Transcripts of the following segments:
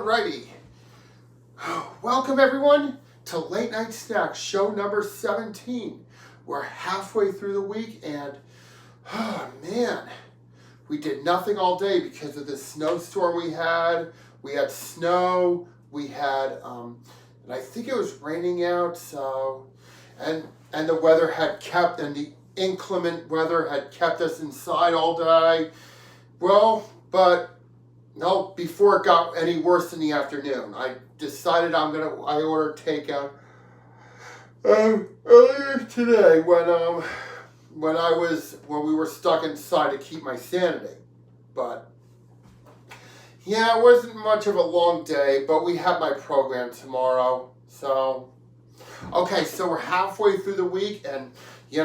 Alrighty. Welcome everyone to Late Night Snacks, show number 17. We're halfway through the week and, oh man, we did nothing all day because of the snowstorm we had. We had snow, we had, and I think it was raining out, so, and the weather had kept, and the inclement weather had kept us inside all day. Well, but no, before it got any worse in the afternoon, I decided I ordered takeout earlier today when we were stuck inside to keep my sanity. But yeah, it wasn't much of a long day, but we have my program tomorrow. So okay, so we're halfway through the week, and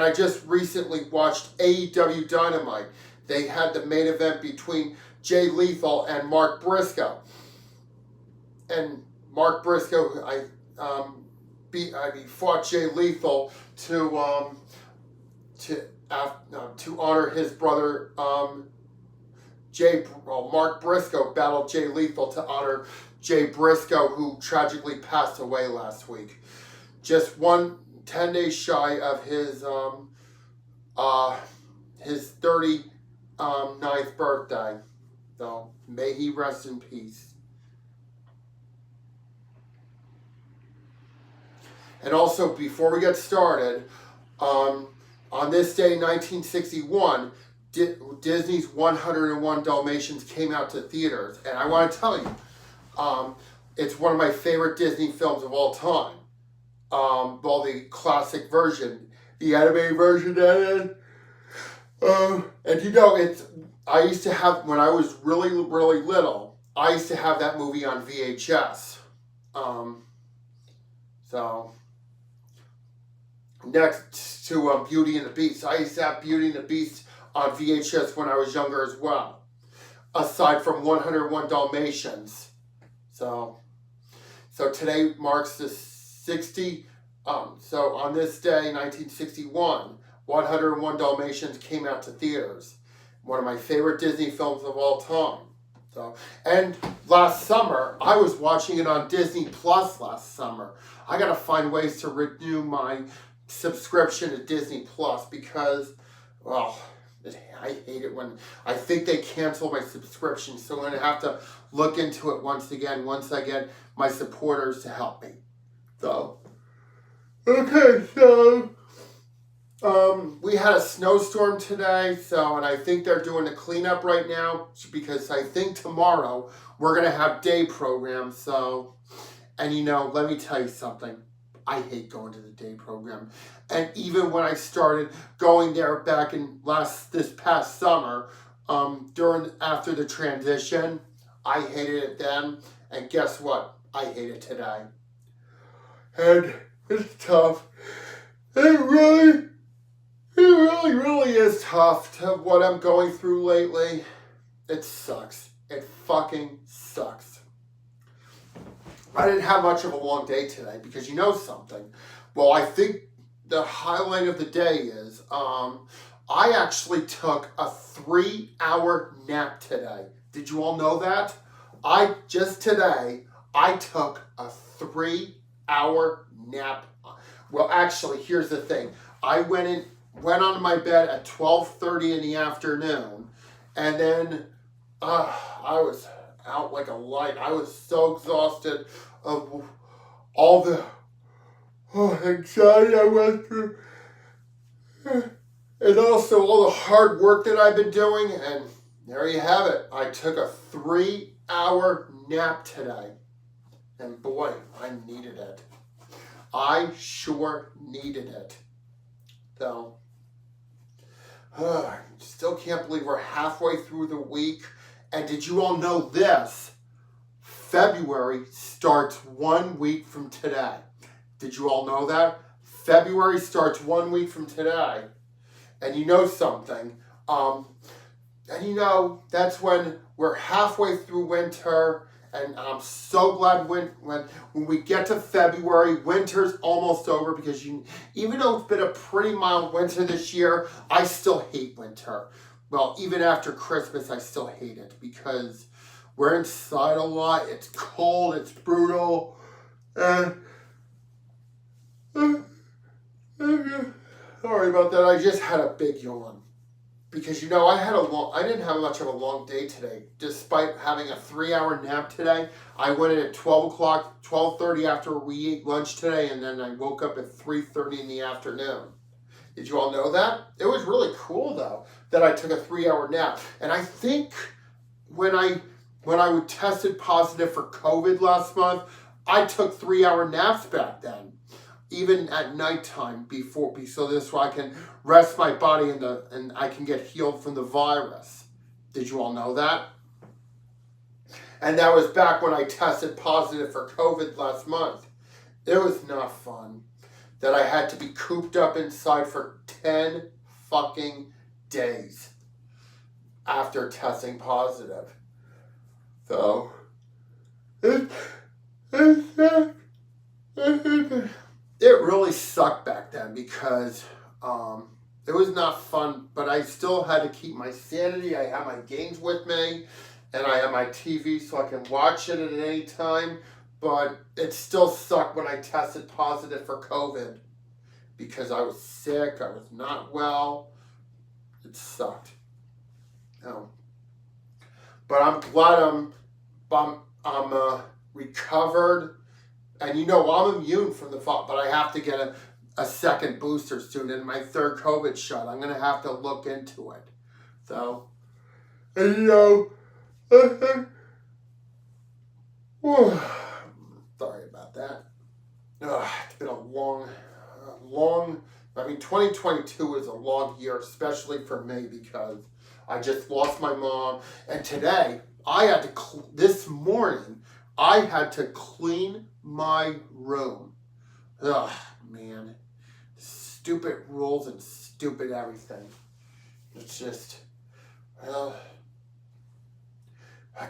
I just recently watched AEW Dynamite. They had the main event between Jay Lethal and Mark Briscoe. And Mark Briscoe, he fought Jay Lethal to honor his brother. Mark Briscoe battled Jay Lethal to honor Jay Briscoe, who tragically passed away last week. Just 10 days shy of his 39th birthday. So may he rest in peace. And also, before we get started, on this day, 1961, Disney's 101 Dalmatians came out to theaters. And I want to tell you, it's one of my favorite Disney films of all time. Well, the classic version, the animated version that is. And I used to have, when I was really, really little, I used to have that movie on VHS. So, next to Beauty and the Beast. I used to have Beauty and the Beast on VHS when I was younger as well. Aside from 101 Dalmatians. So today marks the 60, so on this day, 1961, 101 Dalmatians came out to theaters. One of my favorite Disney films of all time. So, and last summer, I was watching it on Disney Plus last summer. I gotta find ways to renew my subscription to Disney Plus because, well, I hate it when I think they cancel my subscription. So I'm gonna have to look into it once again once I get my supporters to help me. So, okay, so we had a snowstorm today, and I think they're doing the cleanup right now because I think tomorrow we're going to have day programs. So, and let me tell you something. I hate going to the day program. And even when I started going there back in this past summer, after the transition, I hated it then. And guess what? I hate it today. And it's tough. It really is tough to what I'm going through lately. It sucks. It fucking sucks. I didn't have much of a long day today because you know something. Well, I think the highlight of the day is I actually took a 3-hour nap today. Did you all know that? Today, I took a 3-hour nap. Well, actually, here's the thing. I went on my bed at 12:30 in the afternoon, and then I was out like a light. I was so exhausted of all the anxiety I went through, and also all the hard work that I've been doing, and there you have it. I took a 3-hour nap today, and boy, I needed it. I sure needed it. So, I still can't believe we're halfway through the week. And did you all know this? February starts 1 week from today. Did you all know that? February starts 1 week from today. And you know something. That's when we're halfway through winter. And I'm so glad when we get to February, winter's almost over because even though it's been a pretty mild winter this year, I still hate winter. Well, even after Christmas, I still hate it because, we're inside a lot. It's cold. It's brutal. And sorry about that. I just had a big yawn. Because, I didn't have much of a long day today. Despite having a 3-hour nap today, I went in at 12 o'clock, 12:30 after we ate lunch today, and then I woke up at 3:30 in the afternoon. Did you all know that? It was really cool, though, that I took a 3-hour nap. And I think when I tested positive for COVID last month, I took 3-hour naps back then. Even at nighttime so this way I can rest my body and I can get healed from the virus. Did you all know that? And that was back when I tested positive for COVID last month. It was not fun that I had to be cooped up inside for 10 fucking days after testing positive. So, it really sucked back then because it was not fun, but I still had to keep my sanity. I had my games with me, and I had my TV so I can watch it at any time, but it still sucked when I tested positive for COVID because I was sick, I was not well. It sucked. But I'm glad I'm recovered. And I'm immune from the fall, but I have to get a second booster soon and my third COVID shot. I'm going to have to look into it. So, and sorry about that. It's been a long, 2022 was a long year, especially for me because I just lost my mom. And today, this morning, I had to clean my room. Ugh, man. Stupid rules and stupid everything. It's just, I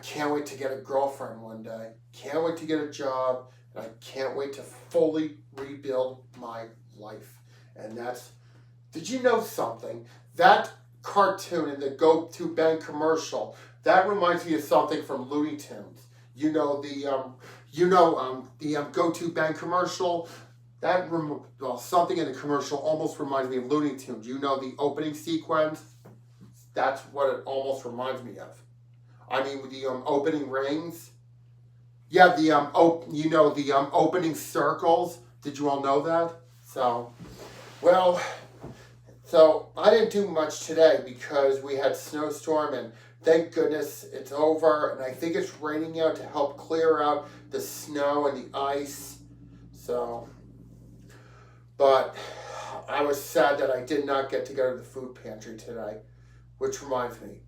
can't wait to get a girlfriend one day. Can't wait to get a job. And I can't wait to fully rebuild my life. And did you know something? That cartoon in the Go-To Bank commercial, that reminds me of something from Looney Tunes. The Go-To Bank commercial, something in the commercial almost reminds me of Looney Tunes. The opening sequence, that's what it almost reminds me of. With the opening rings. Yeah, the opening circles. Did you all know that? So I didn't do much today because we had snowstorm and thank goodness it's over, and I think it's raining out to help clear out the snow and the ice. But I was sad that I did not get to go to the food pantry today, which reminds me,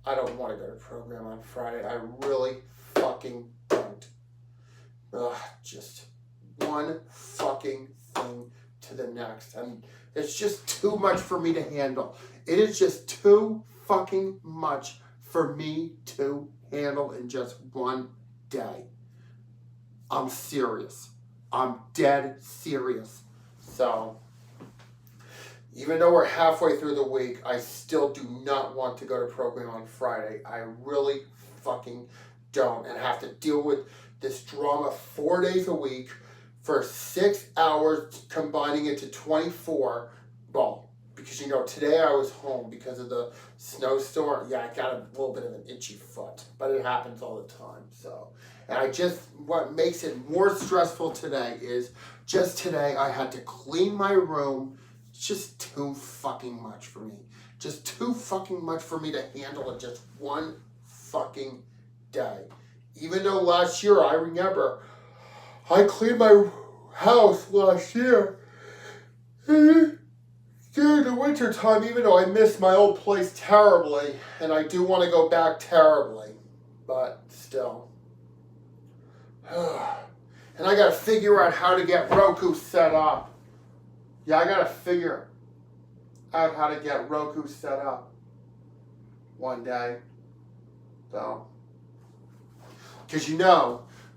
I don't want to go to program on Friday. I really fucking don't. Just one fucking thing to the next, and it's just too much for me to handle. It is just too fucking much for me to handle in just one day. I'm serious. I'm dead serious. So, even though we're halfway through the week, I still do not want to go to program on Friday. I really fucking don't. And have to deal with this drama 4 days a week for 6 hours, combining it to 24. Well, because today I was home because of the snowstorm. Yeah, I got a little bit of an itchy foot, but it happens all the time. So, and what makes it more stressful today is just today I had to clean my room. It's just too fucking much for me. Just too fucking much for me to handle in just one fucking day. Even though last year, I remember, I cleaned my house last year. During the winter time, even though I miss my old place terribly, and I do want to go back terribly, but still. And I got to figure out how to get Roku set up. Yeah, I got to figure out how to get Roku set up one day. So, because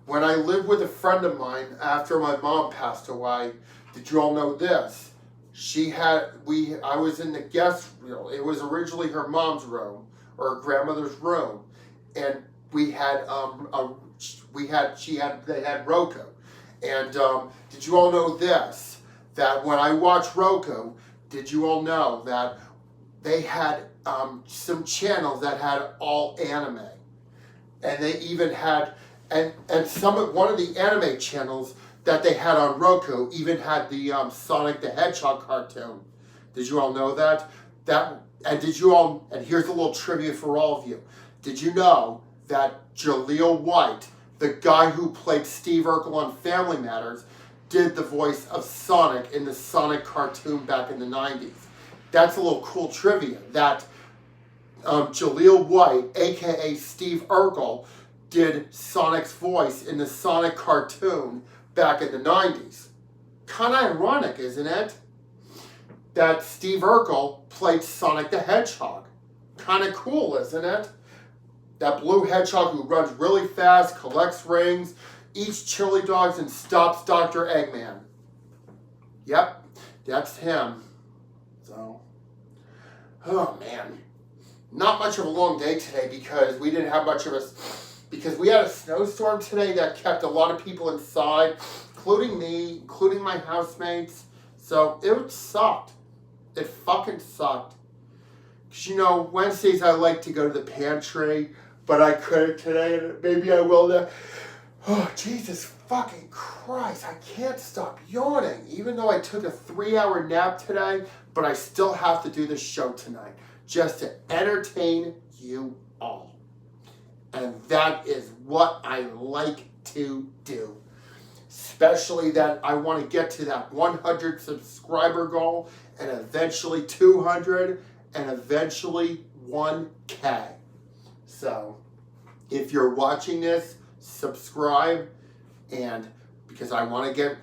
when I lived with a friend of mine after my mom passed away, did you all know this? I was in the guest room. It was originally her mom's room or her grandmother's room. And we had they had Roku, and did you all know this? That when I watched Roku, did you all know that they had some channels that had all anime, and they even had and one of the anime channels that they had on Roku even had the Sonic the Hedgehog cartoon. Did you all know that? And here's a little trivia for all of you. Did you know that Jaleel White, the guy who played Steve Urkel on Family Matters, did the voice of Sonic in the Sonic cartoon back in the 90s? That's a little cool trivia, that Jaleel White, aka Steve Urkel, did Sonic's voice in the Sonic cartoon back in the 90s. Kind of ironic, isn't it? That Steve Urkel played Sonic the Hedgehog. Kind of cool, isn't it? That blue hedgehog who runs really fast, collects rings, eats chili dogs, and stops Dr. Eggman. Yep, that's him. So, oh man. Not much of a long day today because we didn't have much of because we had a snowstorm today that kept a lot of people inside, including me, including my housemates. So it sucked. It fucking sucked. Because, you know, Wednesdays I like to go to the pantry, but I couldn't today, and maybe I will now. Oh, Jesus fucking Christ. I can't stop yawning. Even though I took a 3-hour nap today, but I still have to do this show tonight just to entertain you all. And that is what I like to do. Especially that I want to get to that 100 subscriber goal, and eventually 200, and eventually 1K. So, if you're watching this, subscribe, and because I want to get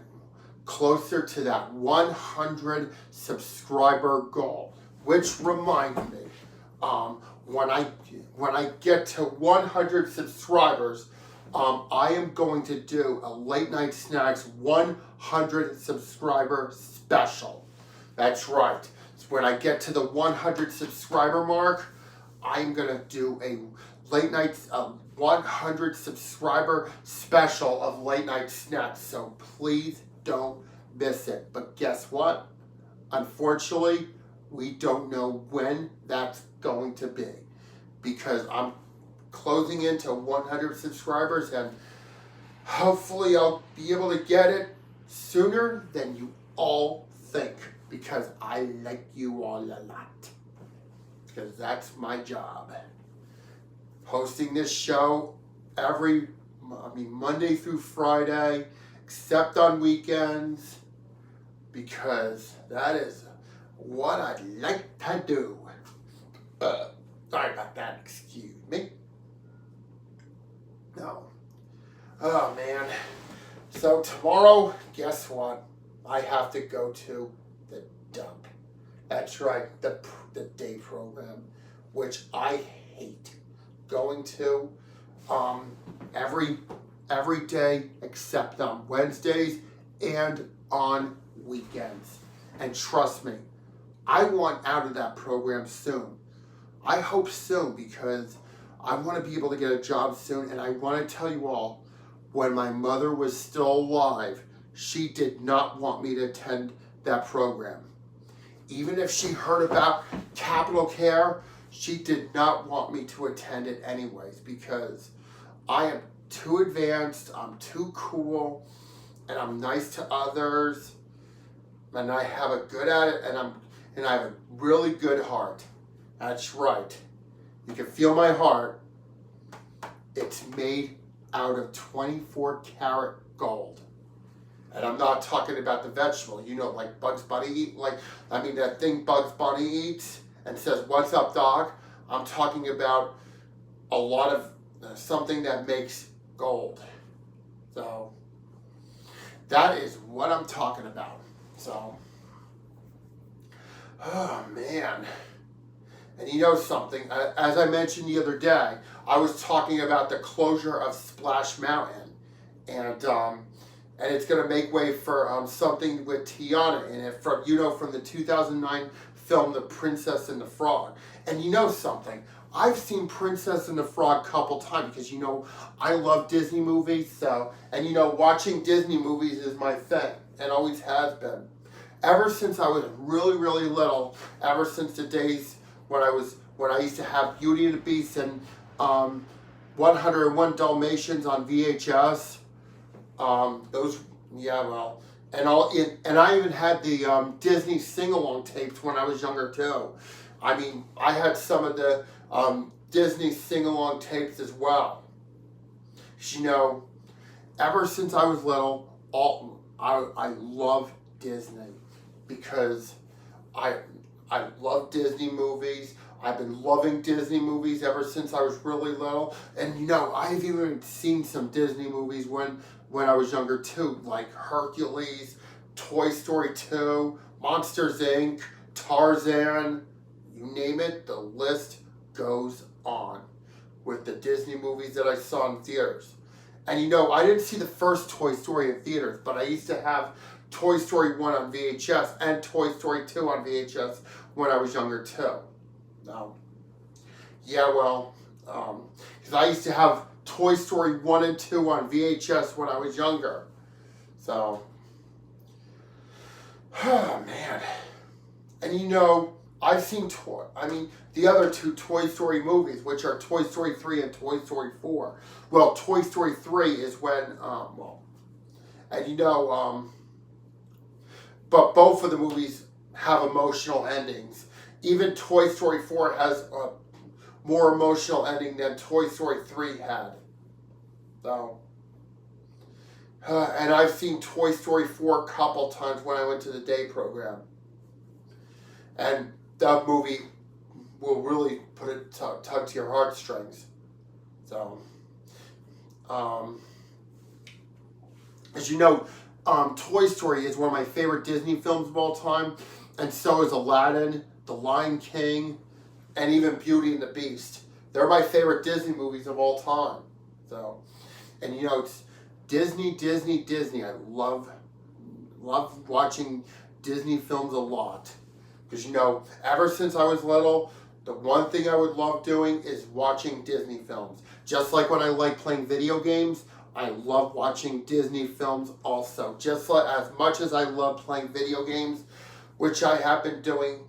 closer to that 100 subscriber goal. Which reminds me, when I get to 100 subscribers, I am going to do a Late Night Snacks 100 subscriber special. That's right. So when I get to the 100 subscriber mark, I'm going to do a Late Night 100 subscriber special of Late Night Snacks. So please don't miss it. But guess what? Unfortunately, we don't know when that's going to be, because I'm closing into 100 subscribers, and hopefully I'll be able to get it sooner than you all think, because I like you all a lot, because that's my job. Hosting this show Monday through Friday, except on weekends, because that is what I like to do. Sorry about that, excuse me. No. Oh man. So tomorrow, guess what? I have to go to the dump. That's right, the day program, which I hate going to every day except on Wednesdays and on weekends. And trust me, I want out of that program soon. I hope soon, because I want to be able to get a job soon. And I want to tell you all, when my mother was still alive, she did not want me to attend that program. Even if she heard about Capital Care, she did not want me to attend it anyways, because I am too advanced, I'm too cool, and I'm nice to others, and I have a good at it, and I have a really good heart. That's right. You can feel my heart. It's made out of 24 karat gold. And I'm not talking about the vegetable, you know, like Bugs Bunny that thing Bugs Bunny eats and says, "What's up, Doc?" I'm talking about a lot of something that makes gold. So that is what I'm talking about. So, oh man. And you know something, as I mentioned the other day, I was talking about the closure of Splash Mountain, and it's going to make way for something with Tiana in it from the 2009 film The Princess and the Frog. And you know something? I've seen Princess and the Frog a couple times because, you know, I love Disney movies. So, and you know, watching Disney movies is my thing and always has been. Ever since I was really, really little, ever since the days when I used to have Beauty and the Beast and 101 Dalmatians on VHS. Those, yeah, well, and I even had the Disney sing-along tapes when I was younger too. I mean, I had some of the Disney sing-along tapes as well. You know, ever since I was little, I love Disney because I love Disney movies. I've been loving Disney movies ever since I was really little. And you know, I've even seen some Disney movies when I was younger too, like Hercules, Toy Story 2, Monsters Inc., Tarzan, you name it, the list goes on with the Disney movies that I saw in theaters. And you know, I didn't see the first Toy Story in theaters, but I used to have Toy Story 1 on VHS and Toy Story 2 on VHS when I was younger too. Yeah, well, because I used to have Toy Story 1 and 2 on VHS when I was younger. So, oh man. And you know, I've seen the other two Toy Story movies, which are Toy Story 3 and Toy Story 4. Well, Toy Story 3 is when, and you know, but both of the movies have emotional endings. Even Toy Story 4 has a more emotional ending than Toy Story 3 had. So, and I've seen Toy Story 4 a couple times when I went to the day program. And that movie will really put it tug to your heartstrings. So, as you know, Toy Story is one of my favorite Disney films of all time, and so is Aladdin, The Lion King, and even Beauty and the Beast. They're my favorite Disney movies of all time. So, and you know, it's Disney. I love watching Disney films a lot. Because, you know, ever since I was little, the one thing I would love doing is watching Disney films. Just like when I like playing video games, I love watching Disney films also. Just like, as much as I love playing video games, which I have been doing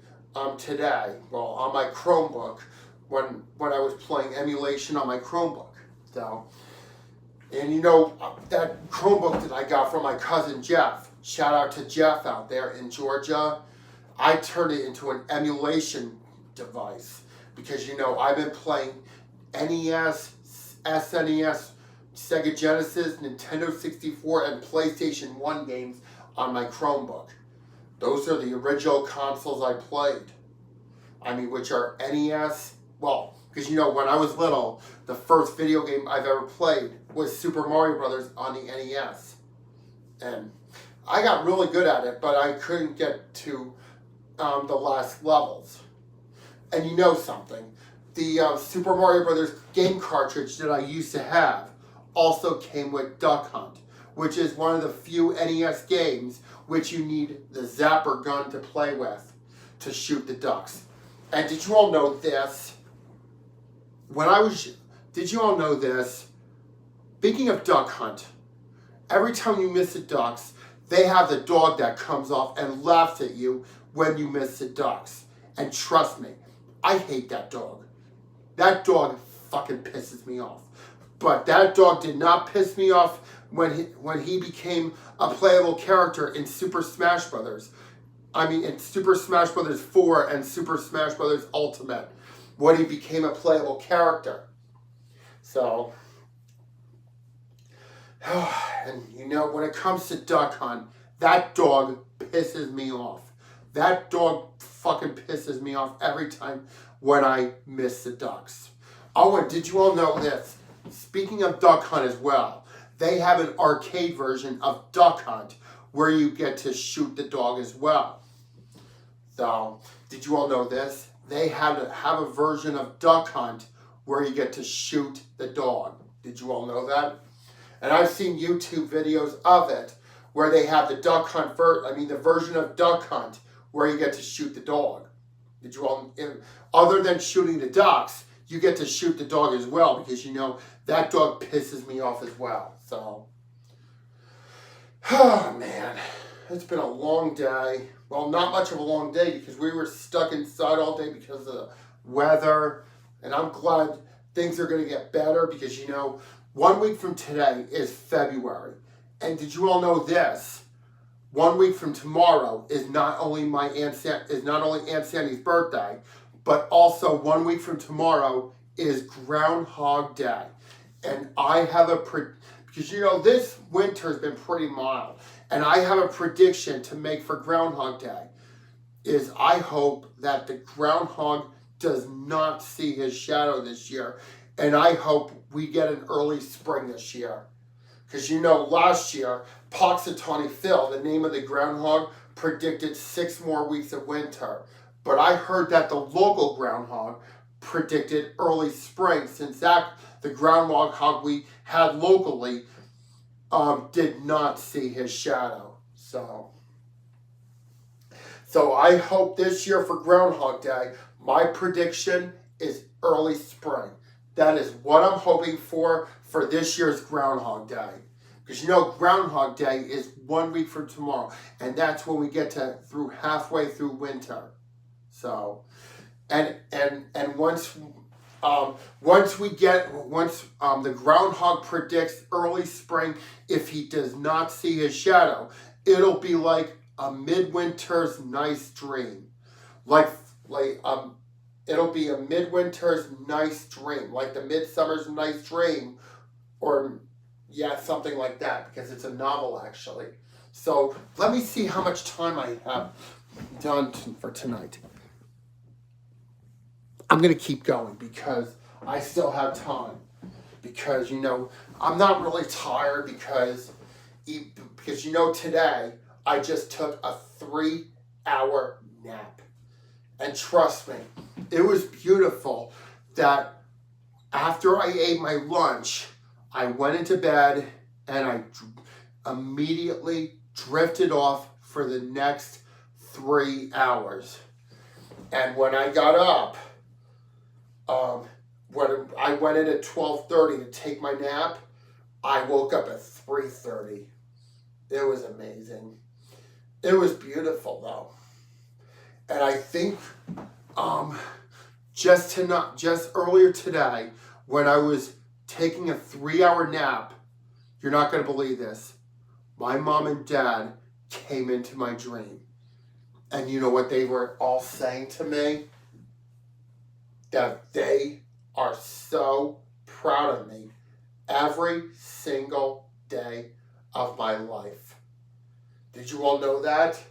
today, well, on my Chromebook, when I was playing emulation on my Chromebook. So, and you know, that Chromebook that I got from my cousin Jeff, shout out to Jeff out there in Georgia, I turned it into an emulation device because, you know, I've been playing NES, SNES, Sega Genesis, Nintendo 64, and PlayStation 1 games on my Chromebook. Those are the original consoles I played. I mean, which are NES. Well, because, you know, when I was little, the first video game I've ever played was Super Mario Brothers on the NES. And I got really good at it, but I couldn't get to the last levels. And you know something, the Super Mario Brothers game cartridge that I used to have also came with Duck Hunt, which is one of the few NES games which you need the zapper gun to play with to shoot the ducks. And did you all know this? Did you all know this? Speaking of Duck Hunt, every time you miss the ducks, they have the dog that comes off and laughs at you when you miss the ducks. And trust me, I hate that dog. That dog fucking pisses me off. But that dog did not piss me off when he became a playable character in Super Smash Brothers. I mean, in Super Smash Brothers 4 and Super Smash Brothers Ultimate, when he became a playable character. So, and you know, when it comes to Duck Hunt, that dog pisses me off. That dog fucking pisses me off every time when I miss the ducks. Oh, and did you all know this? Speaking of Duck Hunt as well, they have an arcade version of Duck Hunt where you get to shoot the dog as well. So, did you all know this? They have a version of Duck Hunt where you get to shoot the dog. Did you all know that? And I've seen YouTube videos of it where they have the Duck Hunt the version of Duck Hunt where you get to shoot the dog. Did you all, other than shooting the ducks, you get to shoot the dog as well, because you know that dog pisses me off as well. So, oh man, it's been a long day. Well, not much of a long day because we were stuck inside all day because of the weather. And I'm glad things are going to get better because, you know, 1 week from today is February. And did you all know this? 1 week from tomorrow is not only Aunt Sandy's birthday, but also 1 week from tomorrow is Groundhog Day. And I have because you know this winter has been pretty mild, and I have a prediction to make for Groundhog Day. Is I hope that the groundhog does not see his shadow this year, and I hope we get an early spring this year. Because you know, last year, Poxitawny Phil, the name of the groundhog, predicted 6 more weeks of winter. But I heard that the local groundhog predicted early spring, since the groundhog we had locally did not see his shadow. So I hope this year for Groundhog Day, my prediction is early spring. That is what I'm hoping for this year's Groundhog Day. Because you know Groundhog Day is 1 week from tomorrow. And that's when we get halfway through winter. So, and once the groundhog predicts early spring, if he does not see his shadow, it'll be like a midwinter's nice dream. It'll be a midwinter's nice dream, like the midsummer's nice dream, or yeah, something like that, because it's a novel actually. So let me see how much time I have done for tonight. I'm going to keep going because I still have time. Because, you know, I'm not really tired because you know, today I just took a 3-hour nap. And trust me, it was beautiful that after I ate my lunch, I went into bed and I immediately drifted off for the next 3 hours. And when I got up, when I went in at 12:30 to take my nap, I woke up at 3:30. It was amazing. It was beautiful though. And I think just earlier today, when I was taking a 3-hour nap, you're not going to believe this, my mom and dad came into my dream. And you know what they were all saying to me? That they are so proud of me every single day of my life. Did you all know that?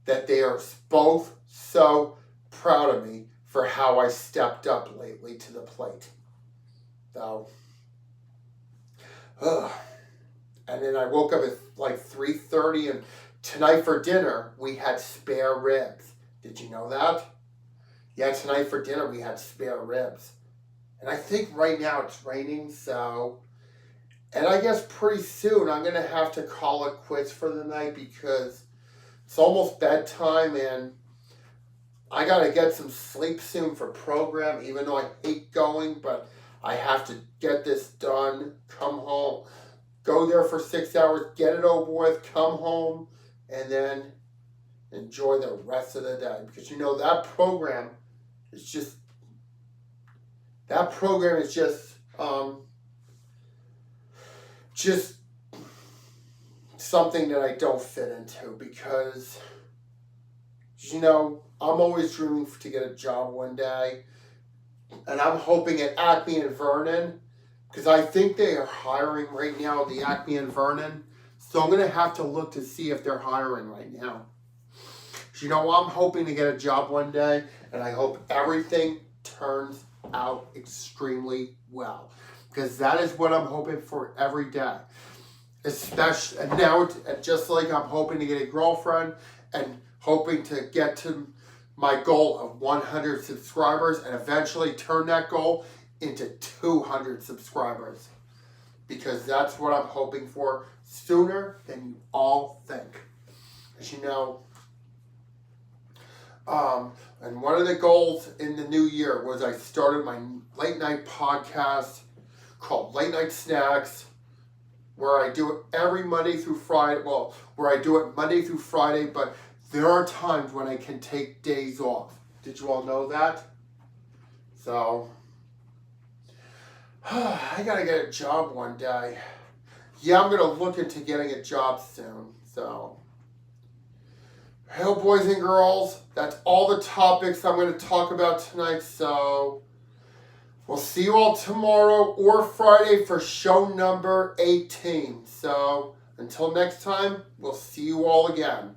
That they are both so proud of me for how I stepped up lately to the plate. So, and then I woke up at like 3:30, and tonight for dinner we had spare ribs. Did you know that? Yeah, tonight for dinner we had spare ribs. And I think right now it's raining, so... And I guess pretty soon I'm going to have to call it quits for the night because it's almost bedtime and I got to get some sleep soon for program, even though I hate going, but I have to get this done, come home, go there for 6 hours, get it over with, come home, and then enjoy the rest of the day. Because you know that program is just something that I don't fit into because, you know, I'm always dreaming to get a job one day. And I'm hoping at Acme and Vernon, because I think they are hiring right now at the Acme and Vernon. So I'm going to have to look to see if they're hiring right now. You know, I'm hoping to get a job one day, and I hope everything turns out extremely well. Because that is what I'm hoping for every day. Especially, and now, just like I'm hoping to get a girlfriend and hoping to get to my goal of 100 subscribers and eventually turn that goal into 200 subscribers. Because that's what I'm hoping for sooner than you all think. As you know, And one of the goals in the new year was I started my late night podcast called Late Night Snacks, where I do it every Monday through Friday. Well, where I do it Monday through Friday, but there are times when I can take days off. Did you all know that? So, I gotta get a job one day. Yeah, I'm gonna look into getting a job soon. So, hey, boys and girls, that's all the topics I'm gonna talk about tonight. So, we'll see you all tomorrow or Friday for show number 18. So, until next time, we'll see you all again.